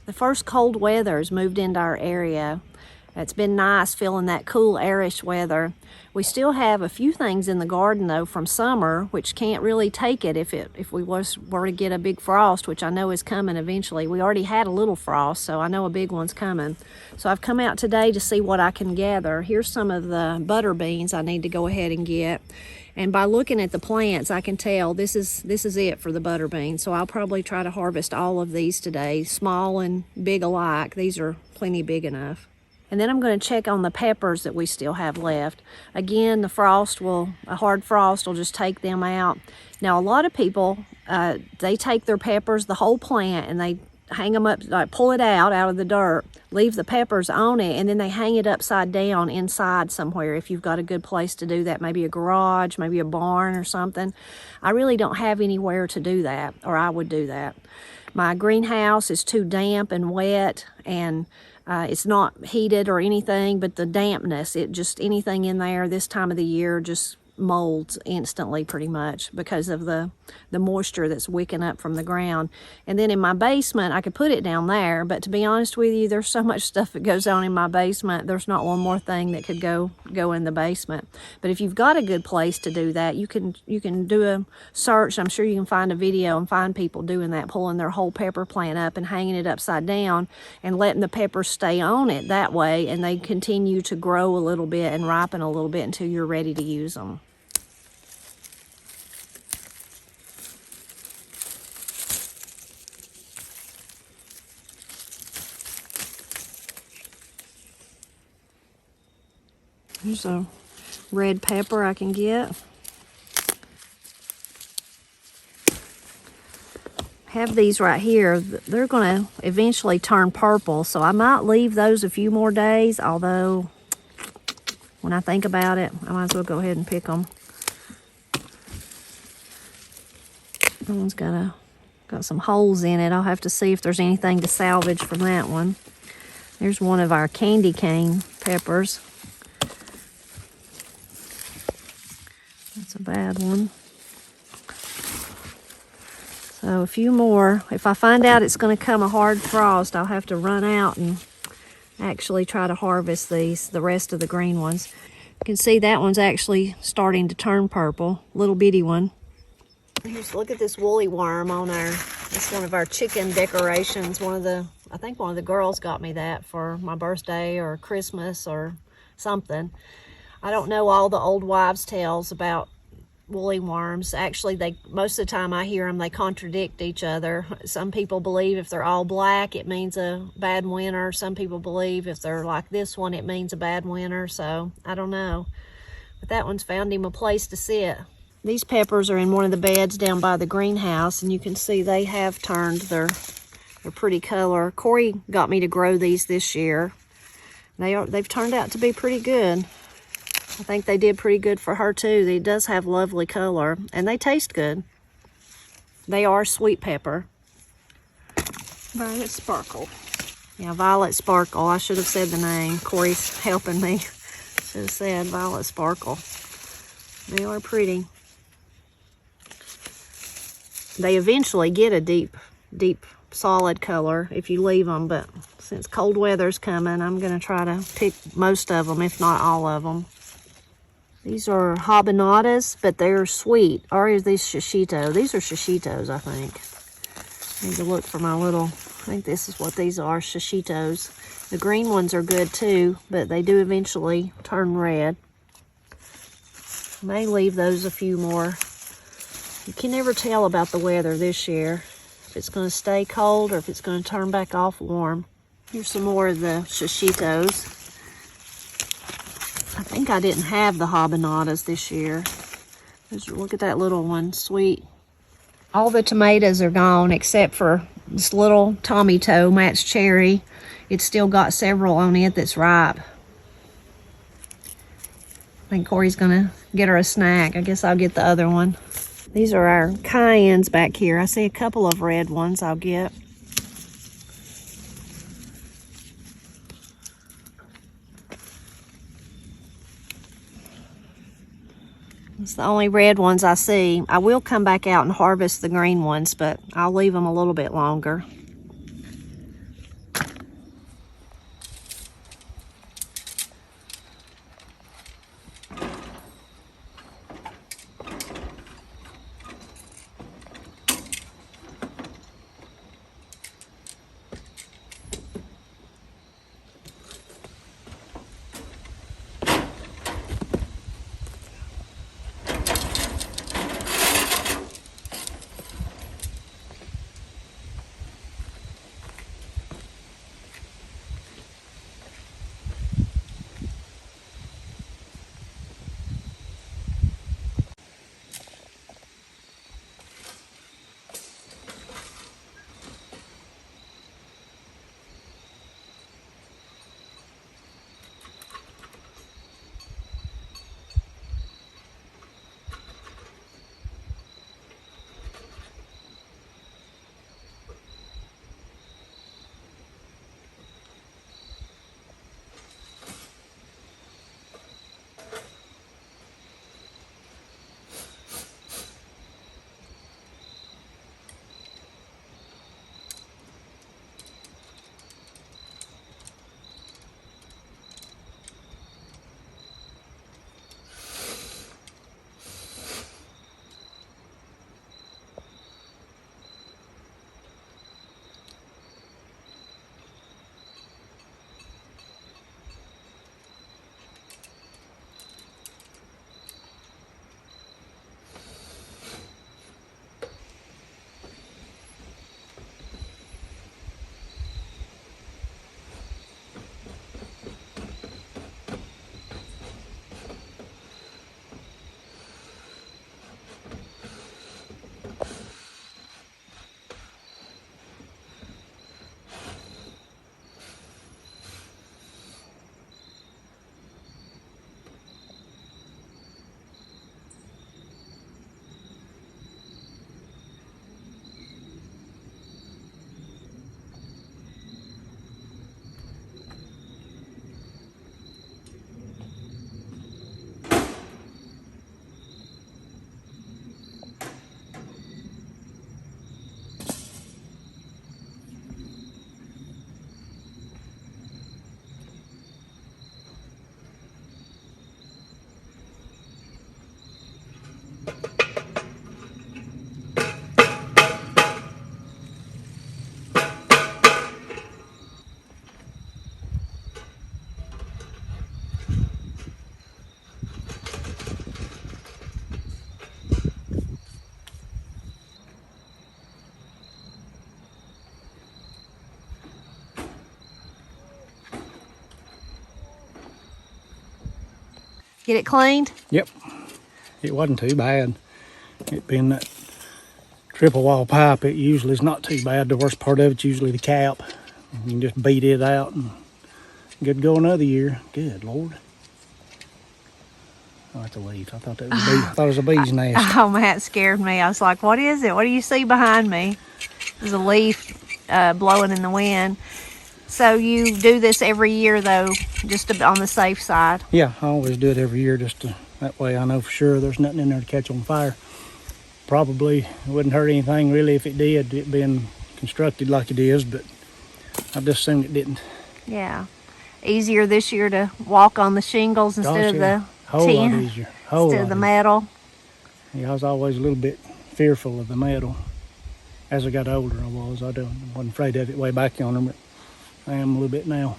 The first cold weather has moved into our area. It's been nice feeling that cool, airish weather. We still have a few things in the garden though from summer, which can't really take it if we were to get a big frost, which I know is coming eventually. We already had a little frost, so I know a big one's coming. So I've come out today to see what I can gather. Here's some of the butter beans I need to go ahead and get. And by looking at the plants, I can tell this is it for the butter beans. So I'll probably try to harvest all of these today, small and big alike. These are plenty big enough. And then I'm going to check on the peppers that we still have left. Again, a hard frost will just take them out. Now, a lot of people, they take their peppers, the whole plant, and they hang them up, like pull it out of the dirt, leave the peppers on it, and then they hang it upside down inside somewhere if you've got a good place to do that, maybe a garage, maybe a barn or something. I really don't have anywhere to do that, or I would do that. My greenhouse is too damp and wet, and it's not heated or anything, but the dampness, anything in there this time of the year just molds instantly pretty much because of the moisture that's wicking up from the ground. And then in my basement, I could put it down there, but to be honest with you, there's so much stuff that goes on in my basement, there's not one more thing that could go in the basement. But if you've got a good place to do that, you can do a search. I'm sure you can find a video and find people doing that, pulling their whole pepper plant up and hanging it upside down and letting the peppers stay on it that way, and they continue to grow a little bit and ripen a little bit until you're ready to use them. Here's a red pepper I can get. Have these right here. They're going to eventually turn purple, so I might leave those a few more days, although when I think about it, I might as well go ahead and pick them. That one's got some holes in it. I'll have to see if there's anything to salvage from that one. There's one of our candy cane peppers. That's a bad one. So a few more. If I find out it's going to come a hard frost, I'll have to run out and actually try to harvest the rest of the green ones. You can see that one's actually starting to turn purple, little bitty one. Look at this woolly worm on it's one of our chicken decorations. I think one of the girls got me that for my birthday or Christmas or something. I don't know all the old wives' tales about woolly worms. Actually, most of the time I hear them, they contradict each other. Some people believe if they're all black, it means a bad winter. Some people believe if they're like this one, it means a bad winter. So I don't know. But that one's found him a place to sit. These peppers are in one of the beds down by the greenhouse, and you can see they have turned their pretty color. Corey got me to grow these this year. They've turned out to be pretty good. I think they did pretty good for her too. It does have lovely color, and they taste good. They are sweet pepper. Violet Sparkle. Yeah, Violet Sparkle. I should have said the name. Corey's helping me. Should have said Violet Sparkle. They are pretty. They eventually get a deep solid color if you leave them, but since cold weather's coming, I'm going to try to pick most of them, if not all of them. These are habanadas, but they're sweet. Or is these shishito? These are shishitos, I think. I need to look for my I think this is what these are, shishitos. The green ones are good too, but they do eventually turn red. May leave those a few more. You can never tell about the weather this year. If it's going to stay cold or if it's going to turn back off warm. Here's some more of the shishitos. I think I didn't have the habanadas this year. Just look at that little one, sweet. All the tomatoes are gone except for this little tomato, Matt's cherry. It's still got several on it that's ripe. I think Corey's gonna get her a snack. I guess I'll get the other one. These are our cayennes back here. I see a couple of red ones I'll get. It's the only red ones I see. I will come back out and harvest the green ones, but I'll leave them a little bit longer. Get it cleaned? Yep. It wasn't too bad. It being that triple wall pipe, it usually is not too bad. The worst part of it's usually the cap. You can just beat it out and good to go another year. Good Lord. Oh, that's a leaf. I thought that was a bee. I thought it was a bee's nest. Oh, Matt scared me. I was like, what is it? What do you see behind me? There's a leaf blowing in the wind. So you do this every year, though, just to, on the safe side? Yeah, I always do it every year just to, that way I know for sure there's nothing in there to catch on fire. Probably wouldn't hurt anything really if it did, it being constructed like it is, but I just assumed it didn't. Yeah. Easier this year to walk on the shingles instead of the whole lot tin, easier. instead of the metal. Yeah, I was always a little bit fearful of the metal. As I got older, I wasn't afraid of it way back yonder, but I am a little bit now.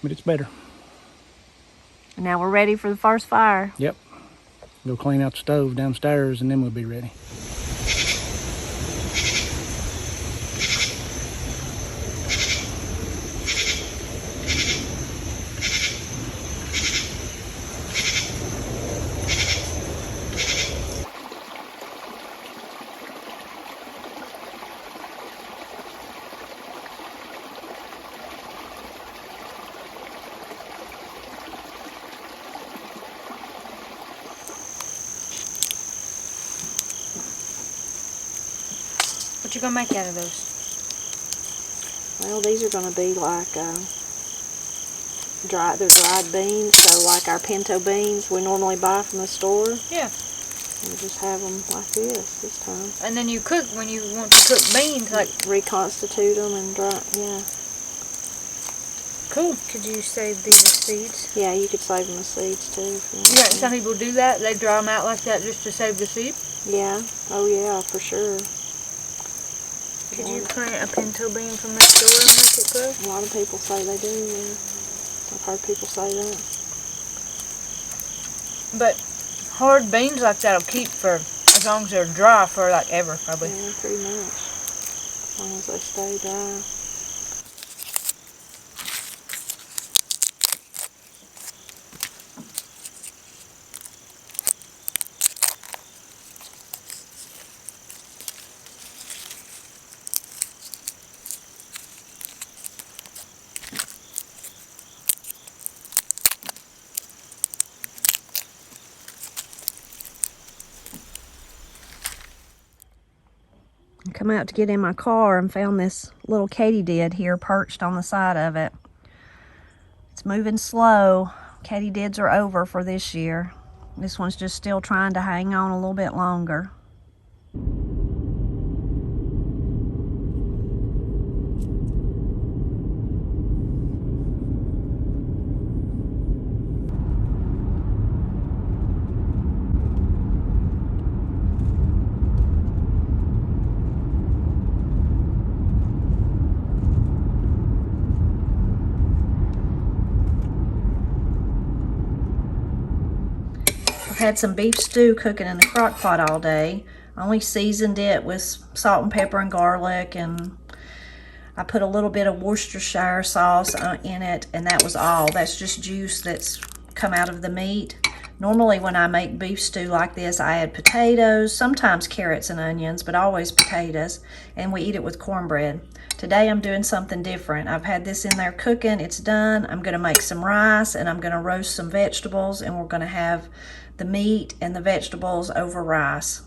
But it's better. And now we're ready for the first fire. Yep. Go clean out the stove downstairs and then we'll be ready. What you gonna make out of those? Well, these are going to be like they're dried beans, so like our pinto beans we normally buy from the store. Yeah. We just have them like this time. And then you cook when you want to cook beans, like reconstitute them and dry. Yeah. Cool. Could you save these seeds? Yeah, you could save them the seeds too. If you want Yeah, to. some people do that. They dry them out like that just to save the seed. Yeah. Oh yeah, for sure. Could you plant a pinto bean from the store and make it grow? A lot of people say they do. Yeah. I've heard people say that. But hard beans like that'll keep for as long as they're dry for like ever, probably. Yeah, pretty much. As long as they stay dry. I come out to get in my car and found this little katydid here perched on the side of it. It's moving slow. Katydids are over for this year. This one's just still trying to hang on a little bit longer. Had some beef stew cooking in the crock pot all day. I only seasoned it with salt and pepper and garlic, and I put a little bit of Worcestershire sauce in it, and that was all. That's just juice that's come out of the meat. Normally when I make beef stew like this, I add potatoes, sometimes carrots and onions, but always potatoes, and we eat it with cornbread. Today I'm doing something different. I've had this in there cooking, it's done. I'm gonna make some rice and I'm gonna roast some vegetables, and we're gonna have the meat and the vegetables over rice.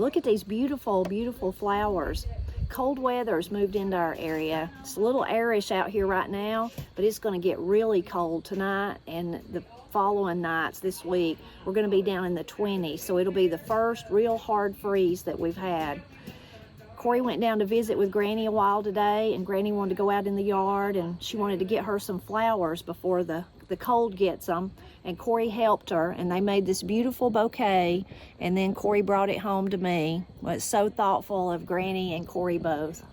look at these beautiful, beautiful flowers. Cold weather's moved into our area. It's a little airish out here right now, but it's going to get really cold tonight and the following nights this week. We're going to be down in the 20s, so it'll be the first real hard freeze that we've had. Corey went down to visit with Granny a while today, and Granny wanted to go out in the yard, and she wanted to get her some flowers before the cold gets them. And Corey helped her, and they made this beautiful bouquet, and then Corey brought it home to me. Well, it's so thoughtful of Granny and Corey both.